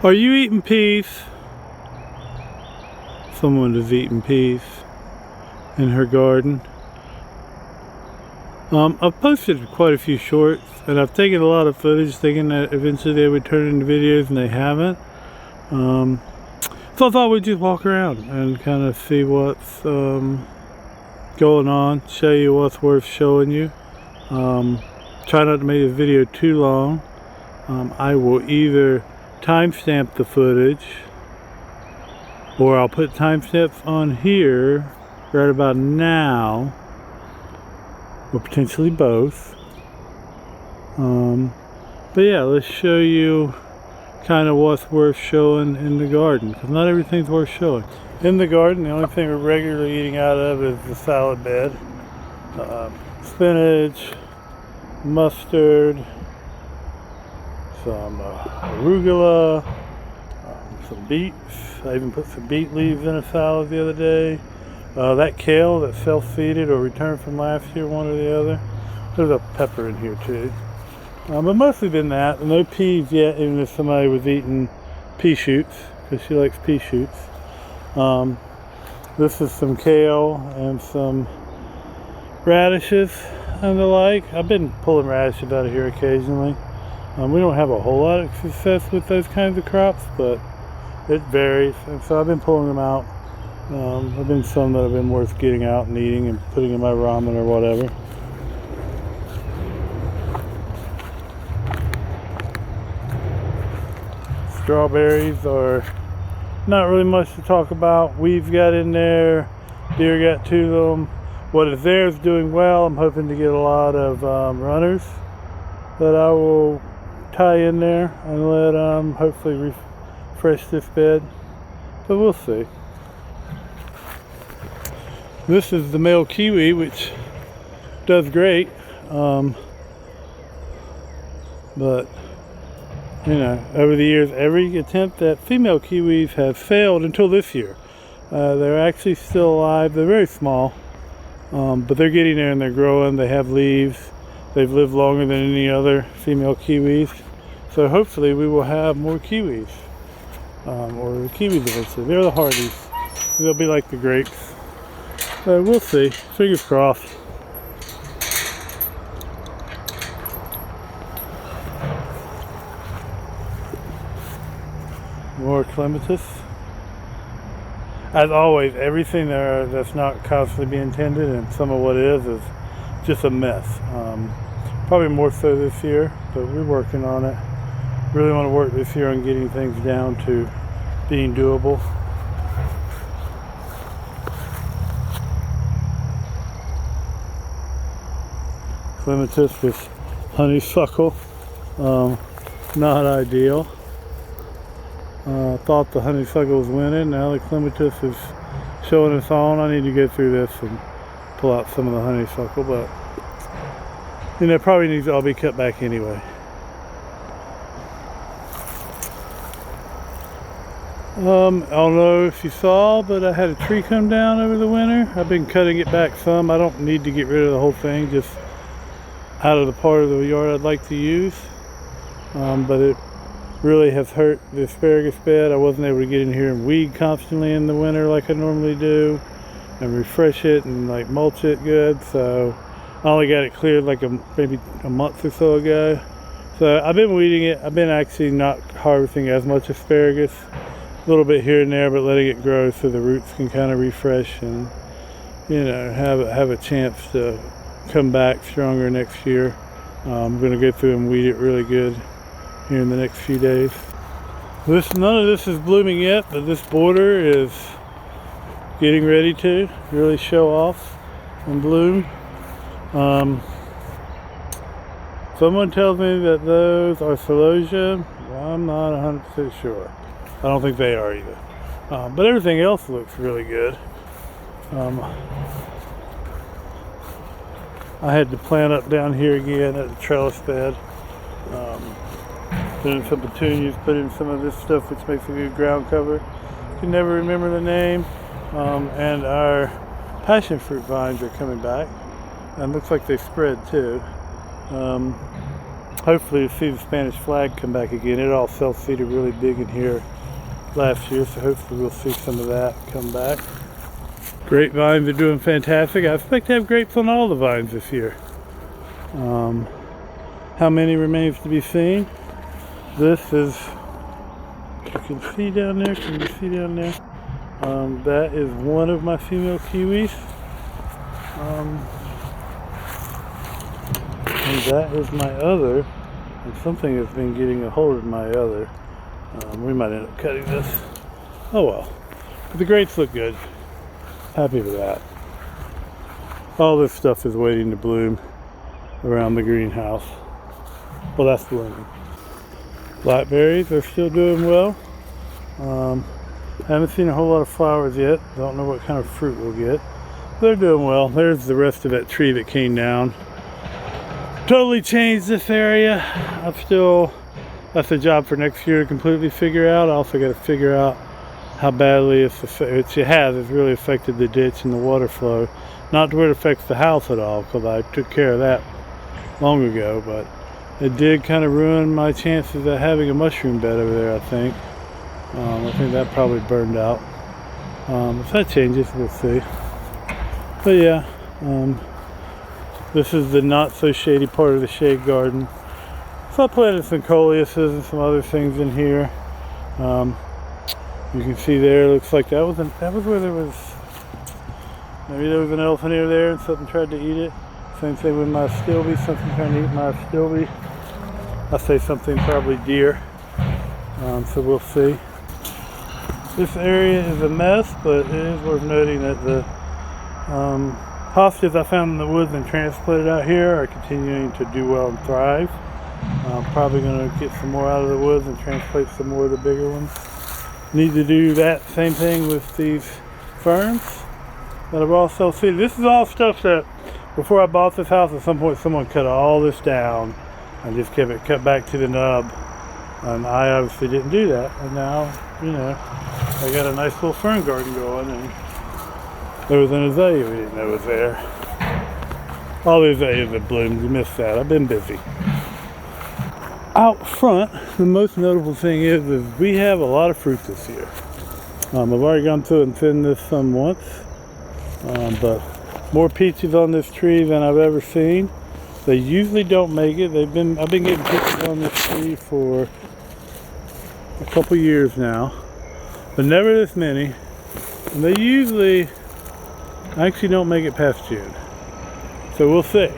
Are you eating peas? Someone is eating peas in her garden. I've posted quite a few shorts, and I've taken a lot of footage thinking that eventually they would turn into videos, and they haven't. So I thought we'd just walk around and kind of see what's going on, show you what's worth showing you. Try not to make this video too long. I will either timestamp the footage, or I'll put timestamps on here right about now, or potentially both. But yeah, let's show you kind of what's worth showing in the garden, because not everything's worth showing. In the garden, the only thing we're regularly eating out of is the salad bed. Spinach, mustard, some arugula, some beets. I even put some beet leaves in a salad the other day. That kale that's self-seeded or returned from last year, one or the other. There's a pepper in here too. But mostly been that. No peas yet, even if somebody was eating pea shoots, because she likes pea shoots. This is some kale and some radishes and the like. I've been pulling radishes out of here occasionally. We don't have a whole lot of success with those kinds of crops, but it varies, and so I've been pulling them out. I've been some that have been worth getting out and eating and putting in my ramen or whatever. Strawberries are not really much to talk about. We've got in there, deer got to them. What is there is doing well. I'm hoping to get a lot of runners that I will tie in there and let hopefully refresh this bed, but we'll see. This is the male kiwi, which does great, but you know, over the years, every attempt at female kiwis has failed until this year. They're actually still alive. They're very small, but they're getting there and they're growing. They have leaves. They've lived longer than any other female kiwis. So hopefully we will have more kiwis, or kiwis eventually. They're the hardies. They'll be like the grapes. We'll see. Fingers crossed. More clematis. As always, everything there that's not constantly being tended, and some of what is just a mess. Probably more so this year, but we're working on it. Really want to work this year on getting things down to being doable. Clematis with honeysuckle, not ideal. Thought the honeysuckle was winning. Now the clematis is showing us on. I need to go through this and pull out some of the honeysuckle, but you know, probably needs to all be cut back anyway. I don't know if you saw, but I had a tree come down over the winter. I've been cutting it back some. I don't need to get rid of the whole thing, just out of the part of the yard I'd like to use. But it really has hurt the asparagus bed. I wasn't able to get in here and weed constantly in the winter like I normally do, and refresh it and like mulch it good. So I only got it cleared like maybe a month or so ago. So I've been weeding it. I've been actually not harvesting as much asparagus, a little bit here and there, but letting it grow so the roots can kind of refresh and, you know, have a chance to come back stronger next year. I'm going to go through and weed it really good here in the next few days. None of this is blooming yet, but this border is getting ready to really show off and bloom. Someone tells me that those are celosia. I'm not 100% sure. I don't think they are either. But everything else looks really good. I had to plant up down here again at the trellis bed. Put in some petunias, put in some of this stuff which makes a good ground cover. Can never remember the name. And our passion fruit vines are coming back. And looks like they spread too. hopefully you'll see the Spanish flag come back again. It all self-seeded really big in here last year, so hopefully we'll see some of that come back. Grapevines are doing fantastic. I expect to have grapes on all the vines this year. How many remains to be seen. This is, you can see down there, can you see down there? That is one of my female kiwis. And that is my other, and something has been getting a hold of my other. We might end up cutting this. Oh well. But the grapes look good. Happy with that. All this stuff is waiting to bloom around the greenhouse. Well, that's blooming. Blackberries are still doing well. Haven't seen a whole lot of flowers yet. Don't know what kind of fruit we'll get. They're doing well. There's the rest of that tree that came down. Totally changed this area. That's a job for next year to completely figure out. I also got to figure out how badly it's really affected the ditch and the water flow. Not to where it affects the house at all, because I took care of that long ago, but it did kind of ruin my chances of having a mushroom bed over there, I think. I think that probably burned out. If that changes, we'll see. But yeah, this is the not so shady part of the shade garden. So I planted some coleuses and some other things in here. You can see there, looks like that was where there was, maybe there was an elephant ear there and something tried to eat it. Same thing with my astilbe, something trying to eat my astilbe. I say something, probably deer. So we'll see. This area is a mess, but it is worth noting that the hostas I found in the woods and transplanted out here are continuing to do well and thrive. I'm probably going to get some more out of the woods and transplant some more of the bigger ones. Need to do that same thing with these ferns that are all self-seeded. This is all stuff that before I bought this house, at some point someone cut all this down and just kept it cut back to the nub. And I obviously didn't do that. And now, you know, I got a nice little fern garden going, and there was an azalea we didn't know was there. All the azaleas have bloomed. You missed that. I've been busy. Out front, the most notable thing is we have a lot of fruit this year. I've already gone through and thinned this some once, but more peaches on this tree than I've ever seen. They usually don't make it. I've been getting peaches on this tree for a couple years now, but never this many. And they usually actually don't make it past June. So we'll see.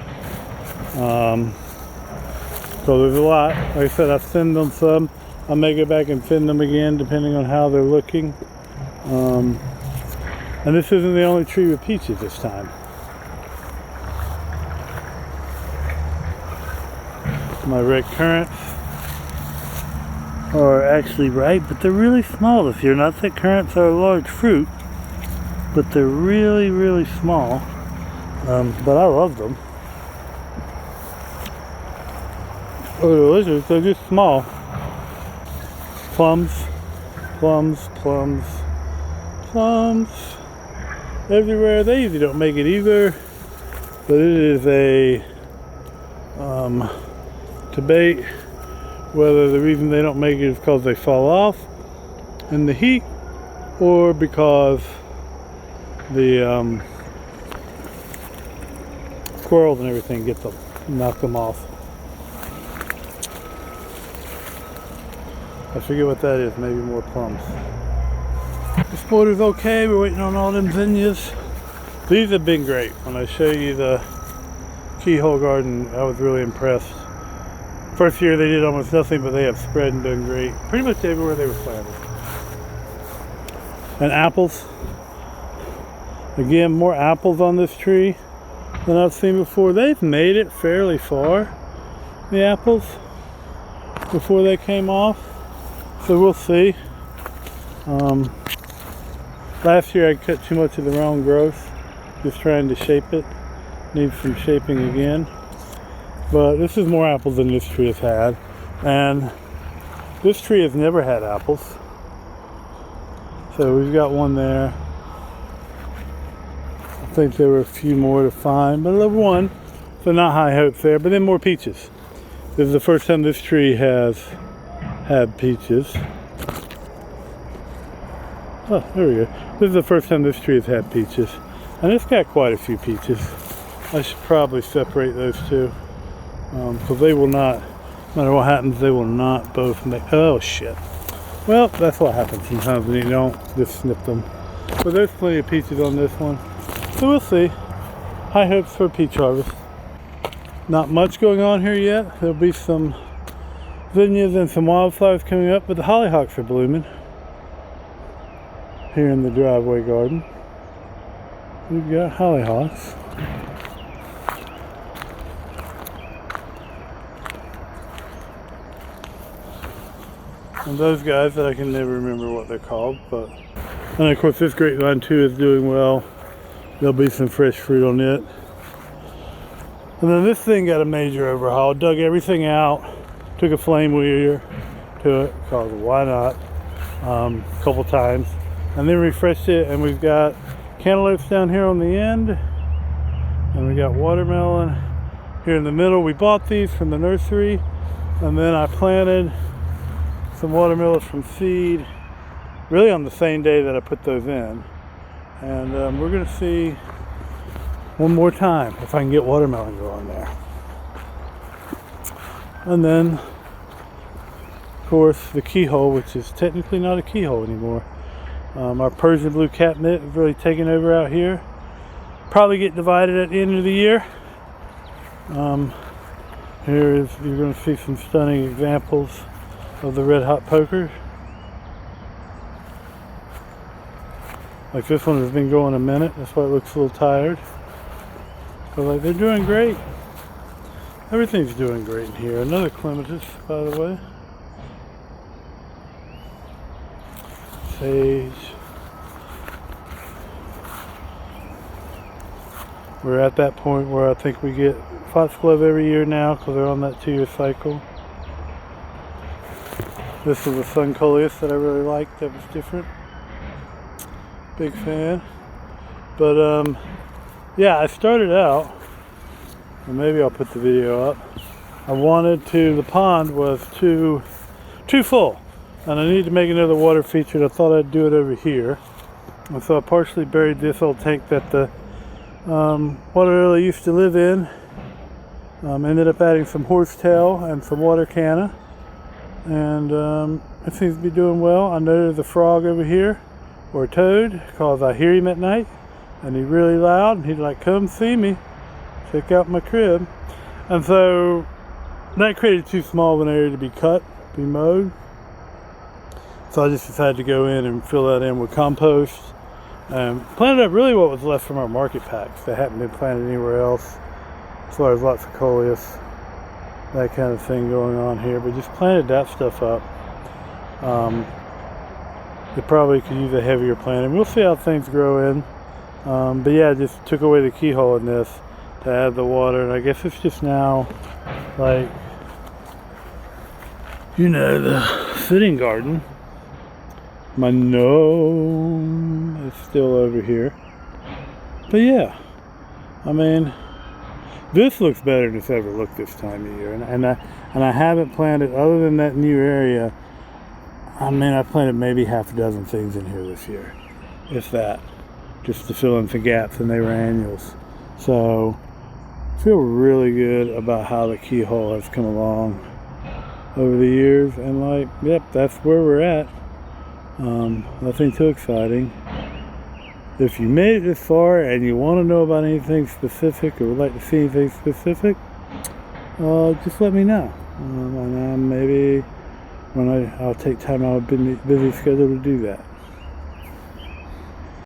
So there's a lot. Like I said, I've thinned them some. I may go back and thin them again depending on how they're looking. And this isn't the only tree with peaches this time. My red currants are actually ripe, but they're really small this year. Not that currants are a large fruit, but they're really, really small. But I love them. Oh, delicious. They're just small. Plums, plums, plums, plums. Everywhere. They usually don't make it either. But it is a debate whether the reason they don't make it is because they fall off in the heat, or because the squirrels and everything get them, knock them off. I forget what that is, maybe more plums. This border's okay, we're waiting on all them zinnias. These have been great. When I show you the keyhole garden, I was really impressed. First year they did almost nothing, but they have spread and done great. Pretty much everywhere they were planted. And apples. Again, more apples on this tree than I've seen before. They've made it fairly far, the apples, before they came off. So we'll see. Last year I cut too much of the wrong growth, just trying to shape it. Needs some shaping again. But this is more apples than this tree has had. And this tree has never had apples. So we've got one there. I think there were a few more to find, but I love one. So not high hopes there, but then more peaches. This is the first time this tree has had peaches. Oh, there we go. This is the first time this tree has had peaches. And it's got quite a few peaches. I should probably separate those two. Because they will not, no matter what happens, they will not both make, oh shit. Well, that's what happens sometimes when you don't just snip them. But there's plenty of peaches on this one. So we'll see. High hopes for peach harvest. Not much going on here yet. There'll be some zinnias and some wildflowers coming up, but the hollyhocks are blooming here in the driveway garden. We've got hollyhocks. And those guys that I can never remember what they're called, but and of course this grapevine too is doing well. There'll be some fresh fruit on it. And then this thing got a major overhaul. Dug everything out, took a flame weeder to it, called why not, a couple times, and then refreshed it. And we've got cantaloupes down here on the end, and we got watermelon here in the middle. We bought these from the nursery, and then I planted some watermelons from seed really on the same day that I put those in. And we're gonna see one more time if I can get watermelon growing there. And then of course the keyhole, which is technically not a keyhole anymore. Our Persian blue catnip is really taking over out here. Probably get divided at the end of the year. Here is, you're going to see some stunning examples of the red hot poker. Like this one has been going a minute, that's why it looks a little tired. But like they're doing great. Everything's doing great in here. Another clematis, by the way. Sage. We're at that point where I think we get foxglove every year now because they're on that 2-year cycle. This is a sun coleus that I really liked, that was different. Big fan. But yeah, I started out, and maybe I'll put the video up. I wanted to, the pond was too full, and I needed to make another water feature, and I thought I'd do it over here. And so I partially buried this old tank that the water lily used to live in. Ended up adding some horsetail and some water canna, and it seems to be doing well. I know there's a frog over here, or a toad, because I hear him at night, and he's really loud, and he'd like, come see me, check out my crib. And so that created too small of an area to be cut, be mowed. So I just decided to go in and fill that in with compost. Planted up really what was left from our market packs that hadn't been planted anywhere else, as far as lots of coleus, that kind of thing going on here. But just planted that stuff up. It probably could use a heavier planting. We'll see how things grow in. But yeah, just took away the keyhole in this to add the water, and I guess it's just now like, you know, the sitting garden. My gnome is still over here. But yeah, I mean, this looks better than it's ever looked this time of year. And I haven't planted, other than that new area, I mean, I planted maybe half a dozen things in here this year, if that, just to fill in the gaps, and they were annuals. So I feel really good about how the keyhole has come along over the years, and like, yep, that's where we're at. Nothing too exciting. If you made it this far and you want to know about anything specific, or would like to see anything specific, just let me know. And maybe when I'll take time out of a busy schedule to do that.